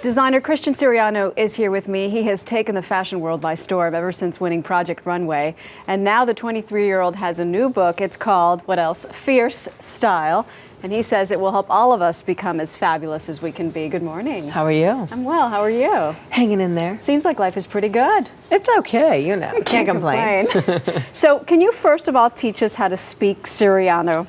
Designer Christian Siriano is here with me. He has taken the fashion world by storm ever since winning Project Runway. And now the 23-year-old has a new book. It's called, what else? Fierce Style. And he says it will help all of us become as fabulous as we can be. Good morning. How are you? I'm well. How are you? Hanging in there. Seems like life is pretty good. It's okay, you know. Can't complain. So can you first of all teach us how to speak Siriano?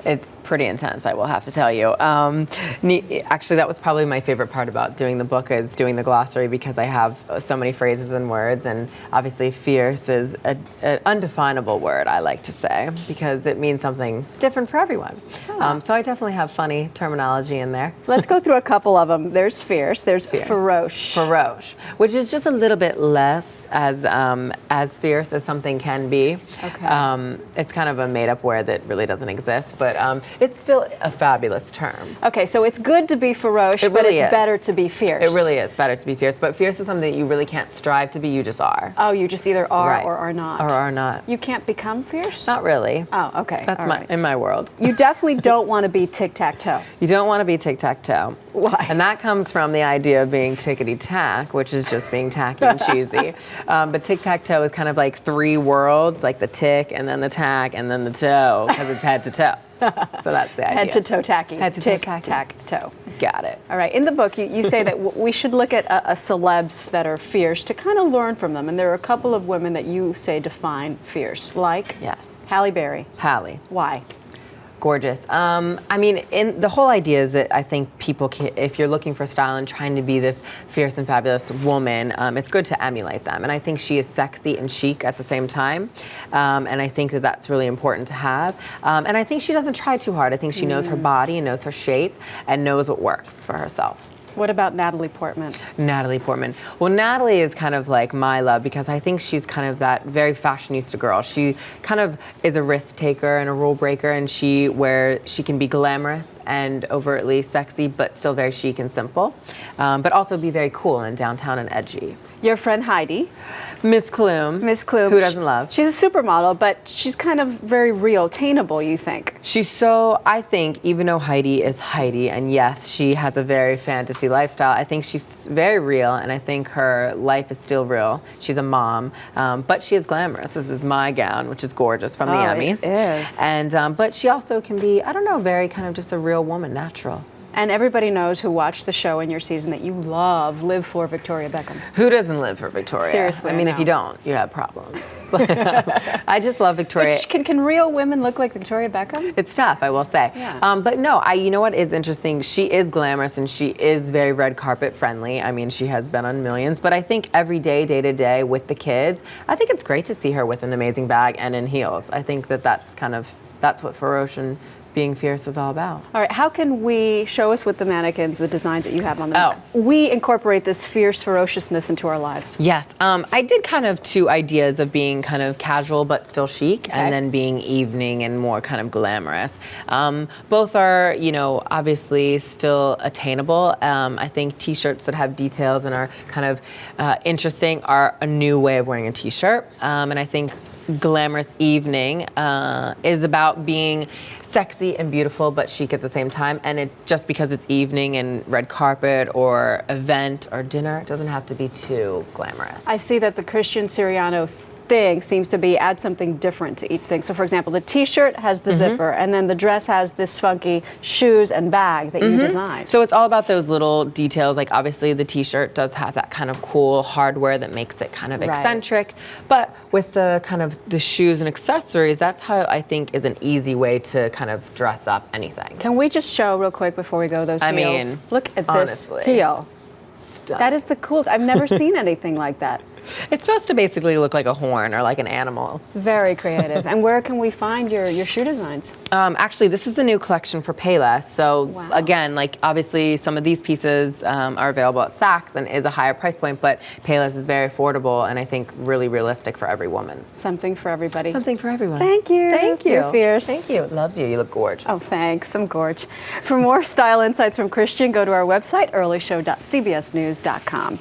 It's pretty intense, I will have to tell you. Actually, that was probably my favorite part about doing the book, is doing the glossary, because I have so many phrases and words, and obviously fierce is an undefinable word, I like to say, because it means something different for everyone. So I definitely have funny terminology in there. Let's go through a couple of them. There's fierce, there's ferosh. Ferosh, which is just a little bit less as fierce as something can be. Okay. It's kind of a made-up word that really doesn't exist, but it's still a fabulous term. Okay, so it's good to be ferosh, but it's better to be fierce. It really is better to be fierce, but fierce is something that you really can't strive to be, you just are. Oh, you just either are Right. or are not. Or are not. You can't become fierce? Not really. Oh, okay. That's in my world. You definitely don't want to be tic-tac-toe. You don't want to be tic-tac-toe. Why? And that comes from the idea of being tickety-tack, which is just being tacky and cheesy. But tic-tac-toe is kind of like three worlds, like the tick and then the tack and then the toe, because it's head to toe. So that's the idea. Head to toe tacky. Head to toe tacky. Tic-tac-toe. Got it. All right. In the book, you say that we should look at celebs that are fierce to kind of learn from them. And there are a couple of women that you say define fierce, like Yes. Halle Berry. Halle. Why? Gorgeous. I mean, the whole idea is that I think people if you're looking for style and trying to be this fierce and fabulous woman, it's good to emulate them. And I think she is sexy and chic at the same time. And I think that that's really important to have. And I think she doesn't try too hard. I think she knows her body and knows her shape and knows what works for herself. What about Natalie Portman? Natalie Portman. Well, Natalie is kind of like my love, because I think she's kind of that very fashionista girl. She kind of is a risk taker and a rule breaker, and she can be glamorous and overtly sexy, but still very chic and simple, but also be very cool and downtown and edgy. Your friend Heidi. Miss Klum. Miss Klum. Who doesn't love? She's a supermodel, but she's kind of very real, attainable, you think? I think, even though Heidi is Heidi, and yes, she has a very fantasy lifestyle, I think she's very real, and I think her life is still real. She's a mom, but she is glamorous. This is my gown, which is gorgeous, from the Emmys. It is. And, but she also can be, I don't know, very kind of just a real woman, natural. And everybody knows who watched the show in your season that you live for Victoria Beckham. Who doesn't live for Victoria? Seriously, I mean, if you don't, you have problems. I just love Victoria. Can real women look like Victoria Beckham? It's tough, I will say. Yeah. But no, you know what is interesting? She is glamorous and she is very red carpet friendly. I mean, she has been on millions. But I think every day to day with the kids, I think it's great to see her with an amazing bag and in heels. I think that's what ferosh and being fierce is all about. All right, how can we show us with the mannequins, the designs that you have on them? We incorporate this fierce ferociousness into our lives. Yes, I did kind of two ideas of being kind of casual but still chic, and then being evening and more kind of glamorous. Both are, obviously still attainable. I think t-shirts that have details and are kind of interesting are a new way of wearing a t-shirt. And I think glamorous evening is about being sexy and beautiful but chic at the same time, and just because it's evening and red carpet or event or dinner, it doesn't have to be too glamorous. I see that the Christian Siriano thing seems to be add something different to each thing. So for example, the t-shirt has the zipper, and then the dress has this funky shoes and bag that you designed. So it's all about those little details. Like obviously the t-shirt does have that kind of cool hardware that makes it kind of eccentric, but with the kind of the shoes and accessories, that's how I think is an easy way to kind of dress up anything. Can we just show real quick before we go those heels? I mean, look at honestly, this heel. Stunning. That is the coolest. I've never seen anything like that. It's supposed to basically look like a horn or like an animal. Very creative. And where can we find your shoe designs? Actually, this is the new collection for Payless. So again, like obviously some of these pieces are available at Saks and is a higher price point, but Payless is very affordable and I think really realistic for every woman. Something for everybody. Something for everyone. Thank you. Thank you. You're fierce. Thank you. Loves you. You look gorgeous. Oh, thanks. I'm gorgeous. For more style insights from Christian, go to our website, earlyshow.cbsnews.com.